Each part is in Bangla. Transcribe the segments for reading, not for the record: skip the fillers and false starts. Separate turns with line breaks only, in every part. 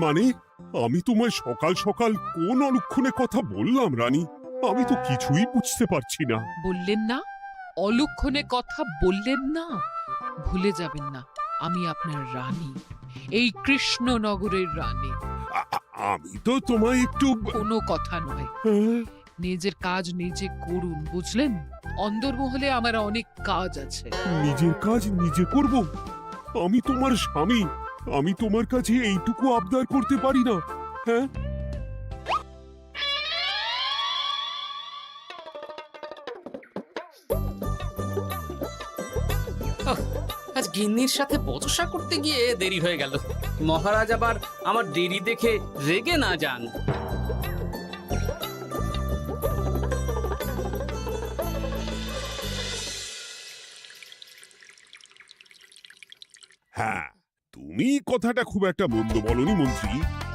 মানে আমি তোমায় সকাল সকাল কোন অলক্ষণে কথা বললাম রানী? আমি তো কিছুই বুঝতে পারছি না।
বললেন না, অলক্ষণে কথা বললেন না। ভুলে যাবেন না, আমি আপনার রানী, এই কৃষ্ণনগরের রানী।
আমি তো তোমায় একটু
কোনো কথা নয়, নিজের কাজ নিজে করুন, বুঝলেন? অন্দরমহলে আমার অনেক কাজ আছে।
নিজের কাজ নিজে করব? আমি তোমার স্বামী, আমি তোমার কাছে এইটুকু আবদার করতে পারি না? হ্যাঁ,
আজ গিন্নির সাথে বচসা করতে গিয়ে দেরি হয়ে গেল। মহারাজ আবার আমার দেরি দেখে রেগে না যান।
হ্যাঁ, তুমি কথাটা খুব একটা মন্দ বলনি মন্ত্রী।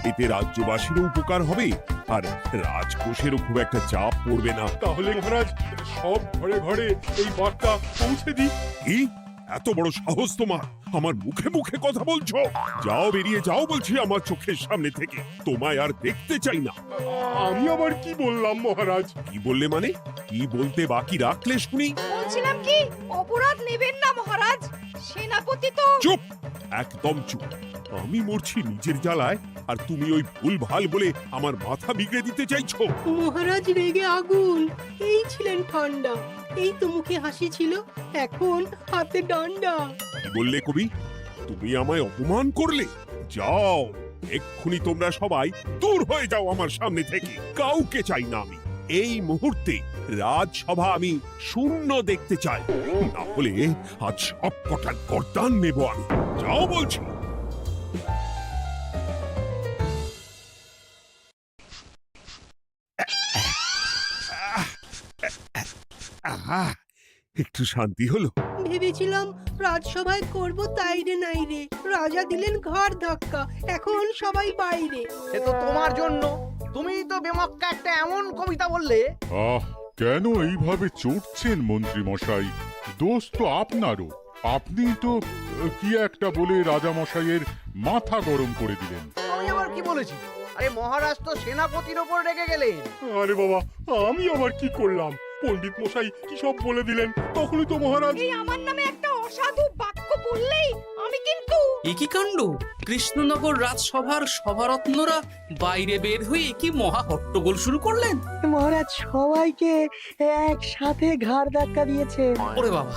এতে রাজ্যবাসীরও উপকার হবে, আর রাজকোষেরও খুব একটা চাপ পড়বে না।
তাহলে মহারাজ সব ঘরে ঘরে এই বার্তা পৌঁছে দিই।
কি এত বড় সাহস তোমার? আমার মুখে মুখে কথা বলছো? যাও, বেরিয়ে যাও বলছি আমার চোখের সামনে থেকে। তোমায় আর দেখতে চাই না।
আমি আবার কি বললাম মহারাজ?
কি বললে মানে? কি বলতে বাকি রাখলে শুনি?
বলছিলাম কি, অপরাধ নেবেন না মহারাজ, সেনাপতি তো।
চুপ, একদম চুপ। আমি মরছি নিজের জ্বালায়, আর তুমি ওই ভুল ভাল বলে আমার মাথা বিগড়ে দিতে চাইছো?
মহারাজ রেগে আগুন, এই ছিলেন ঠান্ডা, এই তো মুখে হাসি ছিল, এখন হাতে ডান্ডা।
কি বললে কবি? তুমি আমায় অপমান করলে? যাও, এক্ষুনি তোমরা সবাই দূর হয়ে যাও আমার সামনে থেকে। কাউকে চাই না আমি। এই মুহূর্তে রাজসভা আমি শূন্য দেখতে চাই, না হলে আজ সব কটা গর্দান নেব আমি। যাও বলছি। আহা, একটু শান্তি হলো।
ভেবেছিলাম রাজসভায় করব তাই রে নাই রে, রাজা দিলেন ঘর ধাক্কা, এখন সবাই বাইরে।
সে তো তোমার জন্য, তুমিই তো বেমক্কা একটা এমন কবিতা বললে।
আহ, কেন এইভাবে চড়ছেন মন্ত্রী মশাই? দোষ তো আপনারও। আপনি তো কি একটা বলে রাজা মশাইয়ের মাথা গরম করে দিলেন।
আমি আবার কি বলেছি? আরে মহারাজ তো সেনাপতির ওপর রেগে গেলেন।
আরে বাবা, আমি আবার কি করলাম? পণ্ডিত মশাই কি সব বলে দিলেন, তখনই তো মহারাজ।
এই আমার নামে একটা অসাধু বাক্য বললেই আমি কিন্তু।
এ কি কাণ্ড! কৃষ্ণনগর রাজসভার সভারত্নরা বাইরে বের হয়ে কি মহা হট্টগোল শুরু করলেন।
মহারাজ সবাইকে একসাথে ঘাড় ধাক্কা দিয়েছে।
ওরে বাবা,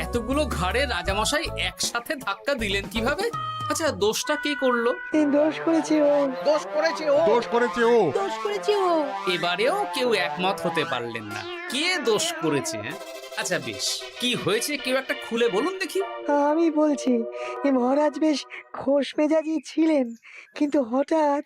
এতগুলো ঘাড়ে রাজামশাই একসাথে ধাক্কা দিলেন কিভাবে? আচ্ছা, দোষটা কে করলো?
দোষ করেছে ও,
দোষ করেছে ও।
দোষ করেছে ও।
দোষ করেছে ও।
এবারেও কেউ একমত হতে পারলেন না কে দোষ করেছে। আচ্ছা বেশ, কি হয়েছে কেউ একটা খুলে বলুন দেখি।
আমি বলছি, মহারাজ বেশ খোশ মেজাজি ছিলেন, কিন্তু হঠাৎ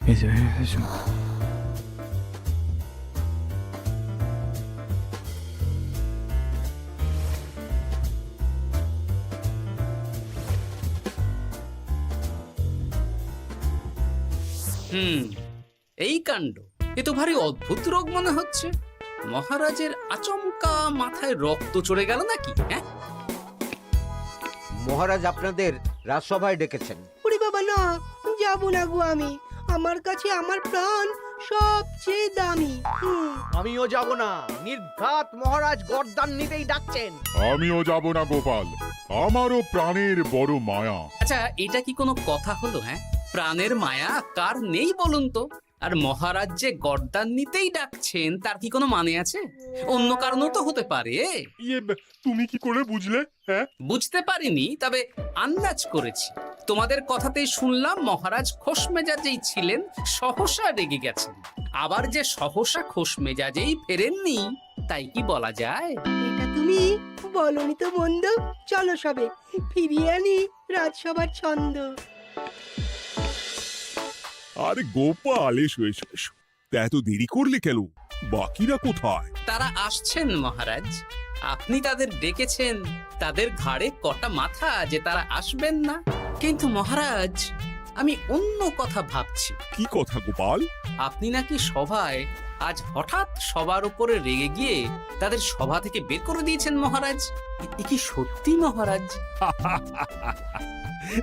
এই কাণ্ড! এ তো ভারী অদ্ভুত রোগ মনে হচ্ছে। মহারাজের আচমকা মাথায় রক্ত চড়ে গেল নাকি? হ্যাঁ,
মহারাজ আপনাদের রাজসভায় ডেকেছেন।
ওরে বাবা না, যাব না গো আমি, আমার কাছে আমার প্রাণ সবচেয়ে দামি।
আমিও যাব না, নির্ঘাত মহারাজ গর্দান নিতেই ডাকছেন।
আমিও যাব না গোপাল, আমারও প্রাণের বড় মায়া।
আচ্ছা, এটা কি কোনো কথা হলো? হ্যাঁ, প্রাণের মায়া কার নেই বলুন তো? আর মহারাজ যে গর্দান নিতেই ডাকছেন তার কি কোনো মানে আছে? অন্য কারণও তো হতে পারে।
তুমি কি করে বুঝলে? হ্যাঁ,
বুঝতে পারিনি, তবে আন্দাজ করেছি। তোমাদের কথাতেই শুনলাম মহারাজ খোশ মেজাজেই ছিলেন, সহসা রেগে গেছেন। আবার যে সহসা খোশ মেজাজেই ফেরেননি, তাই কি বলা যায়?
এটা তুমি বলনি তো বন্ধু, চলো সবে ফিরিয়ে আনি রাজসভার ছন্দ।
আরে গোপাল, এসো এসো এসো। তা এত দেরি করলে কেন? বাকিরা কোথায়?
তারা আসছেন মহারাজ। আপনি তাদের ডেকেছেন, তাদের ঘাড়ে কটা মাথা যে তারা আসবেন না। কিন্তু মহারাজ, আমি অন্য কথা ভাবছি।
কি কথা গোপাল?
আপনি নাকি সভায় আজ হঠাৎ সবার উপরে রেগে গিয়ে তাদের সভা থেকে বের করে দিয়েছেন মহারাজ। এ কি সত্যি মহারাজ?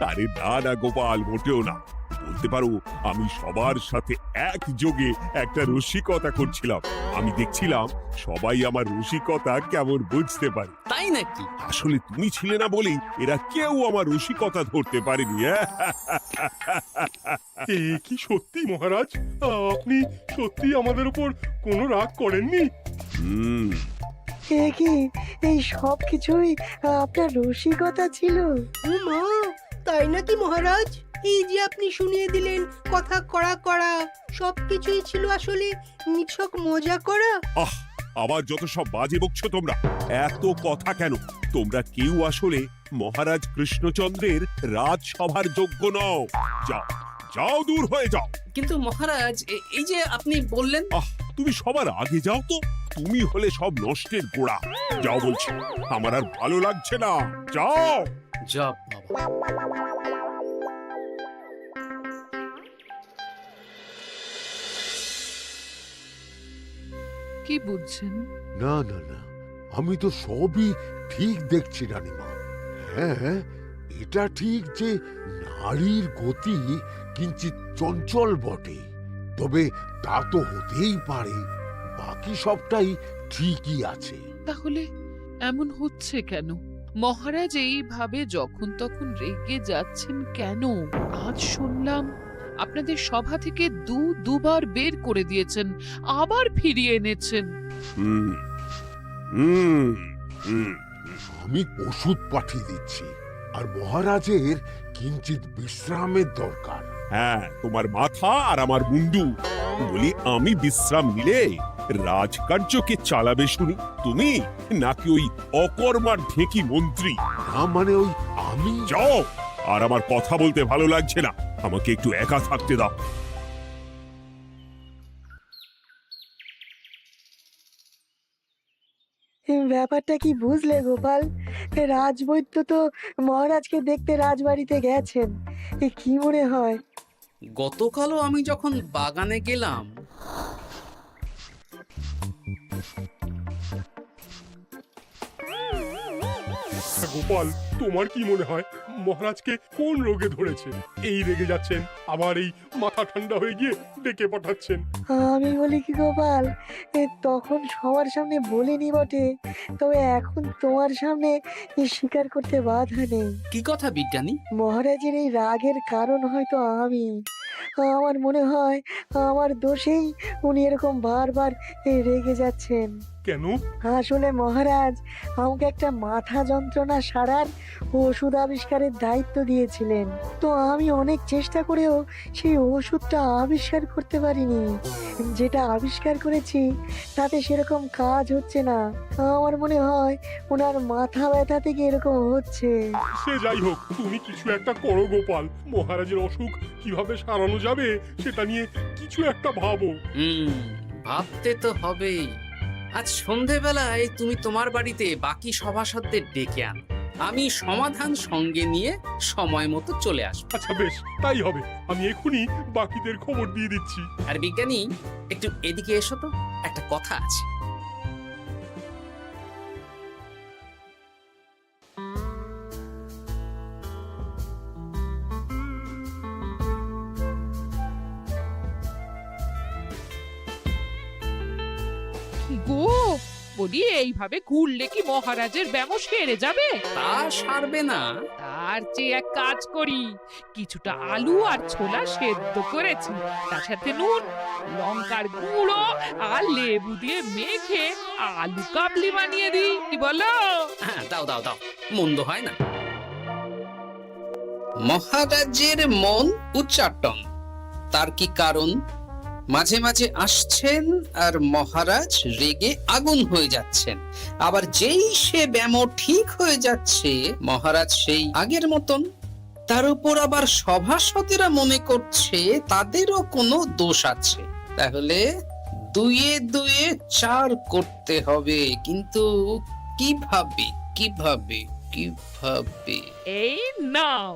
আরে না না গোপাল, মোটেও না। বলতে পারো আমি সবার সাথে একযোগে একটা রসিকতা করছিলাম। আমি দেখছিলাম সবাই আমার রসিকতা কেমন বুঝতে পারে।
তাই নাকি?
আসলে তুমি ছিলে না বলেই এরা কেউ আমার রসিকতা ধরতে পারেনি।
এ কি সত্যি মহারাজ? আপনি সত্যি আমাদের উপর কোনো রাগ করেননি?
হুম,
এ কি এই সব কিছুই আপনার রসিকতা ছিল?
ও মা, তাই নাকি মহারাজ? এই যে আপনি শুনিয়ে দিলেন কথা কড়া কড়া, সবকিছুই ছিল আসলে নিছক মজা করা।
আহ, আবার যত সব বাজে বকছো তোমরা। এত কথা কেন? তোমরা কেউ আসলে মহারাজ কৃষ্ণচন্দ্রের রাজসভার যোগ্য নও। যাও, যাও, দূর হয়ে যাও।
কিন্তু মহারাজ, এই যে আপনি বললেন।
আহ, তুমি সবার আগে যাও তো। তুমি হলে সব নষ্টের গোড়া। যাও বলছি, আমার আর ভালো লাগছে না। যাও।
জপ বাবা।
কি বুঝছেন?
না না না, আমি তো সবই ঠিক দেখছি রানীমা। হ্যাঁ, এটা ঠিক যে নারীর গতি কিঞ্চিত চঞ্চল বটে, তবে তা তো হতেই পারে। বাকি সবটাই ঠিকই আছে।
তাহলে এমন হচ্ছে কেন? মহারাজ এইভাবে যখন তখন রেগে যাচ্ছেন কেন? আজ শুনলাম আপনাদের সভা থেকে দুবার বের করে দিয়েছেন, আবার ফিরিয়ে এনেছেন।
হুম, হুম, হুম।
আমি ওষুধ পাঠিয়ে দিচ্ছি, আর মহারাজের কিঞ্চিত বিশ্রামের দরকার।
হ্যাঁ, তোমার মাথা আর আমার মুন্ডু। বলি, আমি বিশ্রাম নিলে রাজকার্যকে চালাবে শুনি তুমি, নাকি ওই অকর্মার ঢেকি মন্ত্রী?
না মানে ওই আমি।
যাও, আর আমার কথা বলতে ভালো লাগছে না। আমাকে একটু একা থাকতে দাও।
ব্যাপারটা কি বুঝলে গোপাল? রাজবৈদ্য তো মহারাজকে দেখতে রাজবাড়িতে গেছেন। কি মনে হয়?
গতকালও আমি যখন বাগানে গেলাম,
গোপাল, তোমার কি মনে হয় মহারাজকে কোন রোগে ধরেছে? এই রেগে যাচ্ছেন, আবার এই মাথা ঠান্ডা হয়ে গিয়ে ডেকে পাঠাচ্ছেন।
আমি বলি কি গোপাল, তখন সবার সামনে বলিনি বটে, তবে এখন তোমার সামনে স্বীকার করতে বাধা নেই।
কি কথা বিজ্ঞানী?
মহারাজের এই রাগের কারণ হয়তো আমি। আমার মনে হয় আমার দোষেই উনি এরকম বারবার রেগে যাচ্ছেন।
কেন?
আসলে মহারাজ আমাকে একটা মাথা যন্ত্রণা সারার ওষুধ আবিষ্কারের দায়িত্ব দিয়েছিলেন, তো আমি অনেক চেষ্টা করেও সেই ওষুধটা আবিষ্কার করতে পারিনি। যেটা আবিষ্কার করেছি তাতে সেরকম কাজ হচ্ছে না। আমার মনে হয় ওনার মাথা ব্যথা থেকে এরকম হচ্ছে।
সে যাই হোক, তুমি কিছু একটা করো গোপাল। মহারাজের অসুখ কিভাবে সারানো যাবে সেটা নিয়ে কিছু একটা ভাবো।
ভাবতে তো হবেই। আজ সন্ধেবেলায় তুমি তোমার বাড়িতে বাকি সভাসদদের ডেকে আনো, আমি সমাধান সঙ্গে নিয়ে সময় মতো চলে আসবো।
আচ্ছা বেশ, তাই হবে। আমি এখনই বাকিদের খবর দিয়ে দিচ্ছি।
আর বিজ্ঞানী, একটু এদিকে এসো তো, একটা কথা আছে।
গো, বলি এইভাবে ঘুরলে কি মহারাজের ব্যামো সেরে যাবে?
তা সারবে না।
তার চেয়ে এক কাজ করি, কিছুটা আলু আর ছোলা সেদ্ধ করেছি, তার সাথে নুন, লঙ্কার গুঁড়ো আর লেবু দিয়ে মেখে আলু কাবলি বানিয়ে দিই, কি বলো?
হ্যাঁ, দাও দাও দাও, মন্দ হয় না। মহারাজের মন উচ্চাটন, তার কি কারণ? মাঝে মাঝে আসছেন আর মহারাজ রেগে আগুন হয়ে যাচ্ছেন, আবার যেই সে ব্যামো ঠিক হয়ে যাচ্ছে মহারাজ সেই আগের মতন। তার উপর আবার সভাসদেরা মনে করছে তাদেরও কোনো দোষ আছে। তাহলে দুয়ে দুয়ে চার করতে হবে, কিন্তু কিভাবে কিভাবে কিভাবে?
এই নাও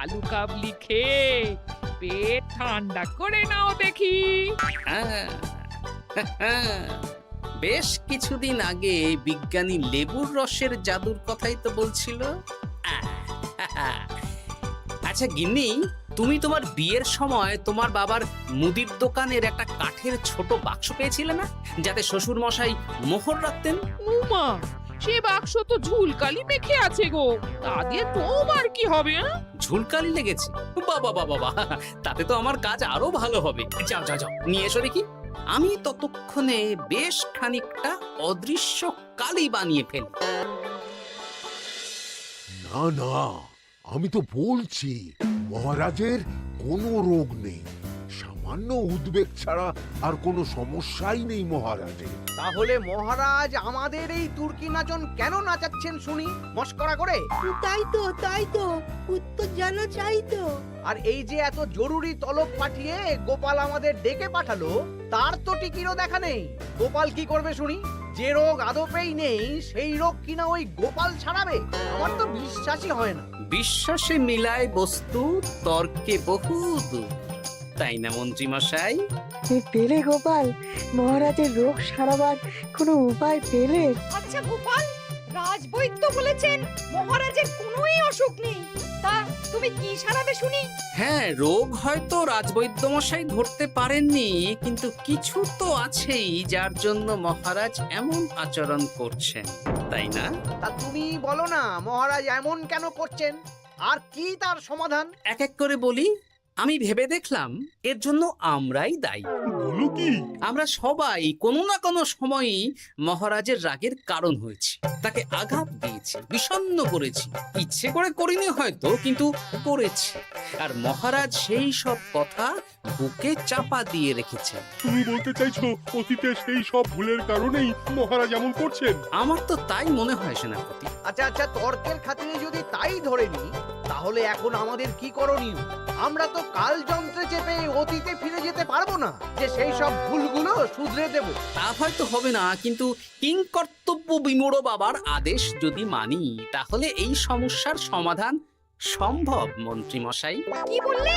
আলু কাবলি খেয়ে পেট ঠান্ডা করে নাও দেখি।
বেশ কিছুদিন আগে বিজ্ঞানী লেবুর রসের জাদুর কথাই তো বলছিল। আচ্ছা গিন্নি, তুমি তোমার বিয়ের সময় তোমার বাবার মুদির দোকানের একটা কাঠের ছোট বাক্স পেয়েছিলে না, যাতে শ্বশুর মশাই মোহর রাখতেন?
উমা, সে বাক্স তো ঝুলকালি মেখে আছে গো, তা দিয়ে তোমার কি হবে?
ঝুলকালি লেগেছে? বাবা বাবা বাবা, তাতে তো আমার কাজ আরো ভালো হবে। যাও যাও যাও, নিয়ে এসো দেখি। আমি ততক্ষণে বেশ খানিকটা অদৃশ্য কালি বানিয়ে ফেলি।
না না, আমি তো বলছি মহারাজের কোনো রোগ নেই, সামান্য উদ্বেগ ছাড়া আর কোনো সমস্যাই নেই মহারাজের।
তাহলে মহারাজ আমাদের এই তুর্কি নাচন কেন নাচাচ্ছেন শুনি, মস্করা করে?
তাই তো উত্তর জানা চাই তো।
আর এই যে এত জরুরি তলব পাঠিয়ে গোপাল আমাদের ডেকে পাঠালো, তার তো টিকিরও দেখা নেই। গোপাল কি করবে শুনি? যে রোগ আদপেই নেই সেই রোগ কিনা ওই গোপাল ছাড়াবে? আমার তো বিশ্বাসই হয় না।
বিশ্বাসে মিলায় বস্তু, তর্কে বহু দূর, তাই না মন্ত্রী মশাই?
পেলে গোপাল, মহারাজের রোগ সারাবার কোনো উপায় পেলে?
আচ্ছা গোপাল, রাজবৈদ্য বলেছেন মহারাজের কোনোই অসুখ নেই, তা তুমি কি সারাবে শুনি?
হ্যাঁ, রোগ হয়তো রাজবৈদ্য মশাই ধরতে পারেননি, কিন্তু কিছু তো আছেই যার জন্য মহারাজ এমন আচরণ করছেন, তাই না?
তা তুমি বলো না মহারাজ এমন কেন করছেন, আর কি তার সমাধান?
এক এক করে বলি। আমি ভেবে দেখলাম এর জন্য আমরাই দায়ী।
বলো কি?
আমরা সবাই কোনো না কোনো সময়ই মহারাজের রাগের কারণ হয়েছি, তাকে আঘাত দিয়েছি, বিষণ্ণ করেছি। ইচ্ছে করে করিনি হয়তো, কিন্তু করেছি। আর মহারাজ সেই সব কথা বুকে চাপা দিয়ে রেখেছেন।
তুমি বলতে চাইছো অতীতে সেই সব ভুলের কারণেই মহারাজ এমন করছেন?
আমার তো তাই মনে হয় সেনাপতি।
আচ্ছা তর্কের খাতিরে যদি তাই ধরে নি, তাহলে এখন আমাদের কি করণীয়? আমরা তো কাল যন্ত্রে চেপে অতীতে ফিরে যেতে পারবো না যে সেই সব ভুলগুলো শুধরে দেব।
তা হয়তো হবে না, কিন্তু কিংকর্তব্য বিমূঢ় বাবার আদেশ যদি মানি, তাহলে এই সমস্যার সমাধান সম্ভব মন্ত্রী মশাই।
কি বললে?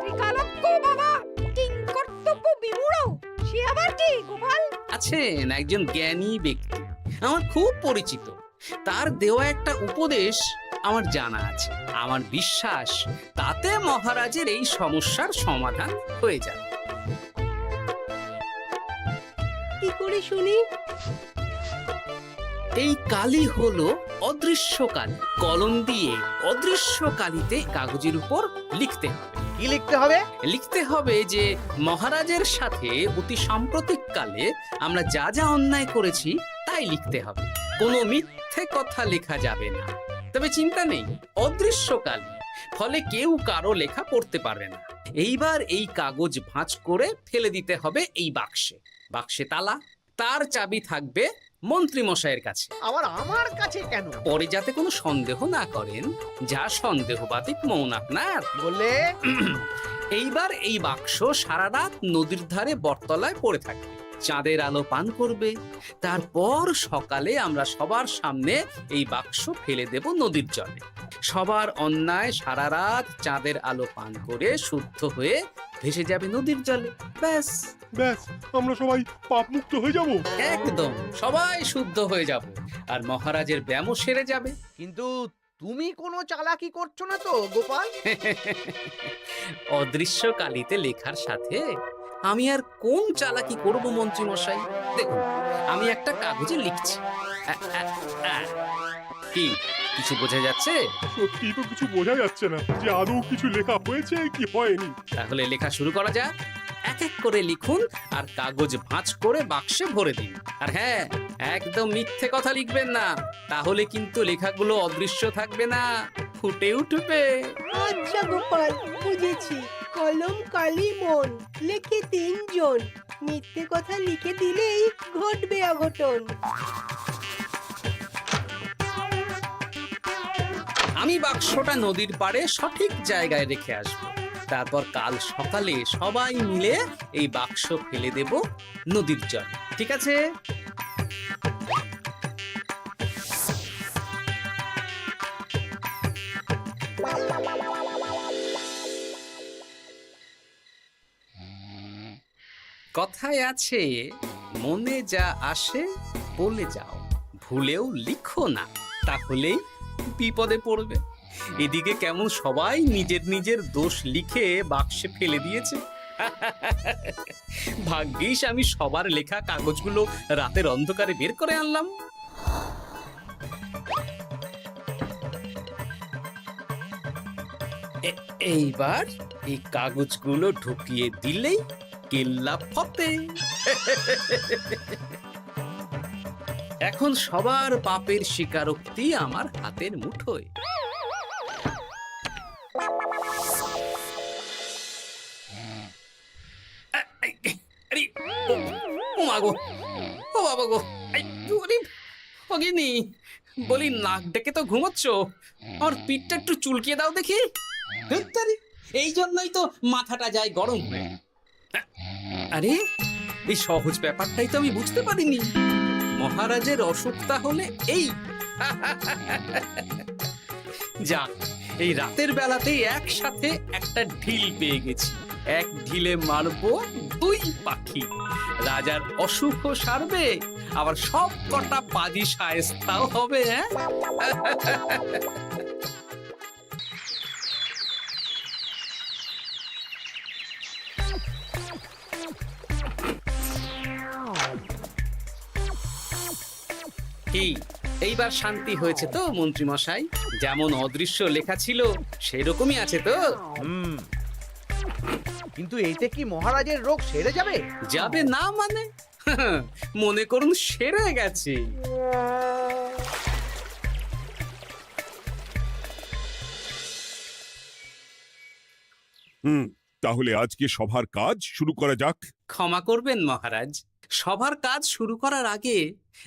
ত্রিকালজ্ঞ বাবা কিংকর্তব্য বিমূঢ়, সে আবার কি গোপাল?
আছেন একজন জ্ঞানী ব্যক্তি, আমার খুব পরিচিত। তার দেওয়া একটা উপদেশ আমার জানা আছে। আমার বিশ্বাস তাতে মহারাজের এই সমস্যার সমাধান হয়ে যাবে।
কি করে শুনি?
এই কালি হলো অদৃশ্য কালি। কলম দিয়ে অদৃশ্য কালিতে কাগজের উপর লিখতে হবে।
কি লিখতে হবে?
লিখতে হবে যে মহারাজের সাথে অতি সাম্প্রতিক কালে আমরা যা যা অন্যায় করেছি তাই লিখতে হবে। কোনো মিথ্যে কথা লেখা যাবে না। তবে চিন্তা নেই, অদৃশ্য কালি, ফলে কেউ কারো লেখা পড়তে পারবে না। এইবার এই কাগজ ভাঁজ করে ফেলে দিতে হবে এই বাক্সে। বাক্সে তালা, তার চাবি থাকবে মন্ত্রী মশাইয়ের কাছে।
আবার আমার কাছে কেন?
পরে যাতে কোনো সন্দেহ না করেন, যা সন্দেহবাতিক মৌন আপনার।
বললে
এইবার এই বাক্স সারা রাত নদীর ধারে বটতলায় পড়ে থাকবে, চাঁদের আলো পান করবে। তারপর সকালে আমরা সবার সামনে এই বাক্স ফেলে দেব নদীর জলে। সবার অন্যায় সারা রাত চাঁদের আলো পান করে শুদ্ধ হয়ে ভেসে যাবে নদীর জলে। ব্যাস
ব্যাস, আমরা সবাই পাপ মুক্ত হয়ে যাব।
একদম সবাই শুদ্ধ হয়ে যাব, আর মহারাজের ব্যায়ামও সেরে যাবে।
কিন্তু তুমি কোনো চালাকি করছো না তো গোপাল?
অদৃশ্য কালিতে লেখার সাথে আমি আর কোন চালাকি করব মন্ত্রী মশাই? দেখুন, আমি একটা কাগজে লিখছি। কি কিছু বোঝা যাচ্ছে?
সত্যি তো কিছু বোঝা যাচ্ছে না যে আদৌ কিছু লেখা হয়েছে কি হয়নি।
তাহলে লেখা শুরু করা যাক। এক এক করে লিখুন আর কাগজ ভাঁজ করে বাক্সে ভরে দিন। আর হ্যাঁ, একদম মিথ্যে কথা লিখবেন না, তাহলে কিন্তু লেখাগুলো অদৃশ্য থাকবে না, ফুটে উঠবে।
আচ্ছা গোপাল, বুঝেছি। কলম কালি মন, লেখে 3 জন। মিথ্যে কথা লিখে দিলেই ঘটবে অঘটন।
আমি বাক্সটা নদীর পাড়ে সঠিক জায়গায় রেখে আসব। তারপর কাল সকালে সবাই মিলে এই বাক্স ফেলে দেব নদীর জলে। ঠিক আছে? কথায় আছে, মনে যা আসে বলে যাও, ভুলেও লিখো না, তাহলেই বিপদে পড়বে। এদিকে কেমন সবাই নিজের নিজের দোষ লিখে বাক্সে ফেলে দিয়েছে। ভাগ্যিস আমি সবার লেখা কাগজগুলো রাতের অন্ধকারে বের করে আনলাম। এইবার এই কাগজগুলো ঢুকিয়ে দিলেই কেল্লা ফতে। এখন সবার পাপের স্বীকারোক্তি আমার হাতের মুঠোয়। আরে, ও মা গো, ও বাবা গো, অগিনি বলি, নাক ডেকে তো ঘুমোচ্ছ, আমার পিঠটা একটু চুলকিয়ে দাও দেখি। ধ্যাত্তারি, এই জন্যই তো মাথাটা যায় গরম হয়ে। আরে, এই সহজ ব্যাপারটাই তো আমি বুঝতে পারিনি। মহারাজের অসুখ তাহলে এই। যাক, এই রাতের বেলাতেই একসাথে একটা ঢিল পেয়ে গেছি। এক ঢিলে মারবো 2 পাখি। রাজার অসুখও সারবে, আবার সব কটা পাজি শায়েস্তাও হবে। হ্যাঁ, কি এইবার শান্তি হয়েছে তো মন্ত্রী মশাই? যেমন অদৃশ্য লেখা ছিল সেরকমই আছে তো?
কিন্তু এতে কি মহারাজের রোগ সেরে যাবে?
যাবে না মানে? মনে করুন সেরে গেছে।
তাহলে আজকে সভার কাজ শুরু করা যাক।
ক্ষমা করবেন মহারাজ, সবার কাজ শুরু করার আগে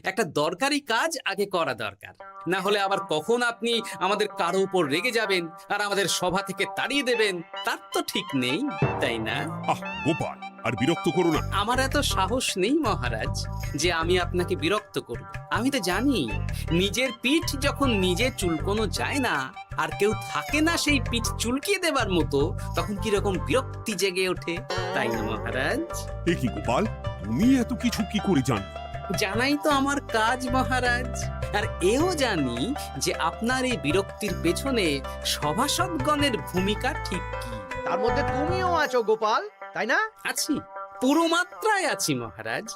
একটা দরকারি কাজ আগে করা দরকার। না হলে আবার কখন আপনি আমাদের কারো উপর রেগে যাবেন আর আমাদের সভা থেকে তাড়িয়ে দেবেন, তার তো ঠিক নেই, তাই না?
আহ গোপাল, আর বিরক্ত করো না।
আমার এত সাহস নেই মহারাজ যে আমি আপনাকে বিরক্ত করব। আমি তো জানি নিজের পিঠ যখন নিজে চুলকোনো যায় না, আর কেউ থাকে না সেই পিঠ চুলকিয়ে দেবার মতো, তখন কিরকম বিরক্তি জেগে ওঠে, তাই না মহারাজ?
এ কি গোপাল, তুমি এত কিছু কি করে জানো?
জানাই তো আমার কাজ মহারাজ। আর এও জানি যে আপনার এই বিরক্তির পেছনে সভাসদগণের ভূমিকা ঠিক কি।
তার মধ্যে তুমিও আছো গোপাল, তাই না?
আছি, পুরো মাত্রায় আছি মহারাজ।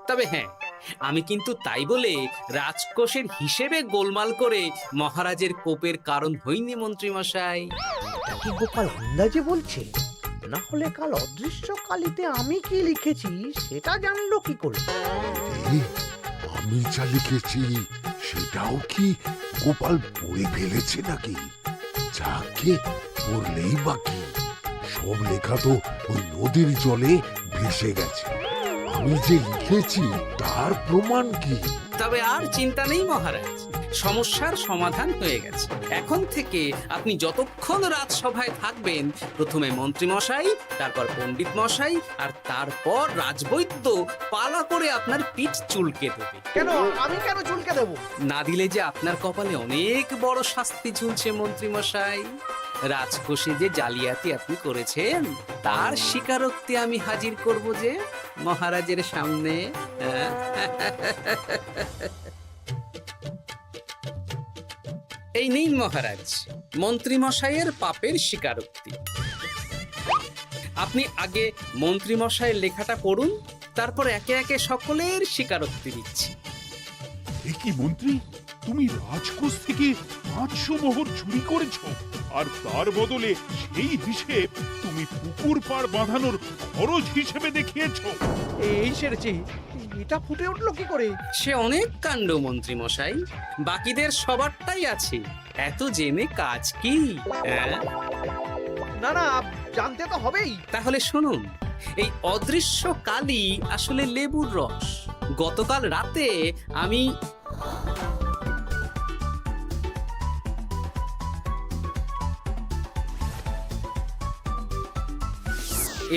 তবে হ্যাঁ, আমি কিন্তু তাই বলে রাজকোষের হিসেবে গোলমাল করে মহারাজের কোপের কারণ হইনি মন্ত্রী মশাই।
এটা কি গোপাল আন্দাজে বলছে? না হলে কাল অদৃশ্য কালিতে আমি কি লিখেছি সেটা জানলো কি করে?
এই, আমি যা লিখেছি সেটাও কি গোপাল পড়ে ফেলেছে নাকি? যাকে পড়লেই বাকি, সব লেখা তো ওই নদীর জলে ভেসে গেছে। আমি যে লিখেছি তার প্রমাণ কি?
তবে আর চিন্তা নেই মহারাজ, সমস্যার সমাধান হয়ে গেছে। এখন থেকে আপনি যতক্ষণ রাজসভায় থাকবেন, প্রথমে মন্ত্রী মশাই, তারপর পণ্ডিত মশাই, আর তারপর রাজবৈদ্য পালা করে আপনার পিঠ চুলকে দেবে।
কেন আমি কেন চুলকে দেবো?
না দিলে যে আপনার কপালে অনেক বড় শাস্তি ঝুলছে মন্ত্রী মশাই। রাজকোষে যে জালিয়াতি আপনি করেছেন তার স্বীকারোক্তি আমি হাজির করব যে মহারাজের সামনে। এই নিন মহারাজ, মন্ত্রী মশাইয়ের পাপের স্বীকারোক্তি। আপনি আগে মন্ত্রী মশাইয়ের লেখাটা পড়ুন, তারপর একে একে সকলের স্বীকারোক্তি দিচ্ছি।
এ কি মন্ত্রী, তুমি রাজকোষ থেকে 500 মোহর চুরি করেছো, আর তার বদলে সেই হিসেব তুমি পুকুর পাড় বাঁধানোর খরচ হিসেবে দেখিয়েছো।
এই সেরেছে, এটা ফুটে উঠলো কি করে?
সে অনেক কাণ্ড মন্ত্রী মশাই, বাকিদের সবারটাই আছে, এত জেনে কাজ কি?
না না, জানতে তো হবেই।
তাহলে শুনুন, এই অদৃশ্য কালি আসলে লেবুর রস। গতকাল রাতে আমি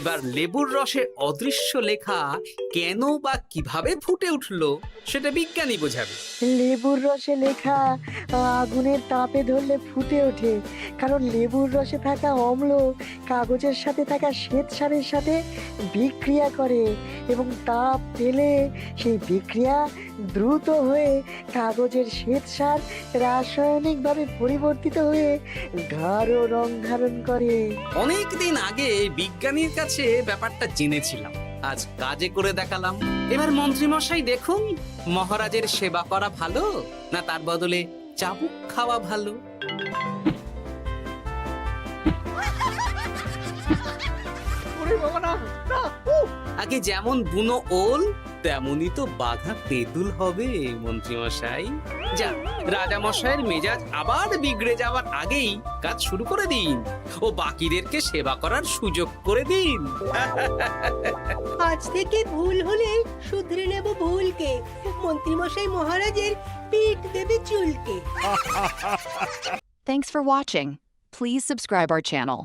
এবার লেবুর রসে অদৃশ্য লেখা কেন বা কিভাবে ফুটে উঠলো সেটা বিজ্ঞানী বোঝাবে।
লেবুর রসে লেখা আগুনের তাপে ধরলে ফুটে ওঠে, কারণ লেবুর রসে থাকা অম্ল কাগজের সাথে থাকা শ্বেতসারের সাথে বিক্রিয়া করে এবং তাপ পেলে সেই বিক্রিয়া দ্রুত হয়ে কাগজের শ্বেতসার রাসায়নিকভাবে পরিবর্তিত হয়ে গাঢ় রং ধারণ করে।
অনেক দিন আগে বিজ্ঞানীর কাছে ব্যাপারটা জেনেছিলাম, আজ কাজে করে দেখালাম। এবার মন্ত্রী মশাই দেখুন, মহারাজের সেবা করা ভালো না তার বদলে চাবুক খাওয়া ভালো?
ওরে বাবা না, না, উফ!
আগে যেমন বুনো ওল তেমনই তো বাঘা তেঁতুল হবে মন্ত্রী মশাই। যা, রাজা মশাইয়ের মেজাজ আবার বিগড়ে যাওয়ার আগেই কাজ শুরু করে দিন ও বাকিদেরকে সেবা করার সুযোগ করে দিন।
আজ থেকে ভুল হলে শুধরে নেব ভুলকে, মন্ত্রীমশাই মহারাজের পিঠ দেবে চুলকে।
Thanks for watching. Please subscribe our channel.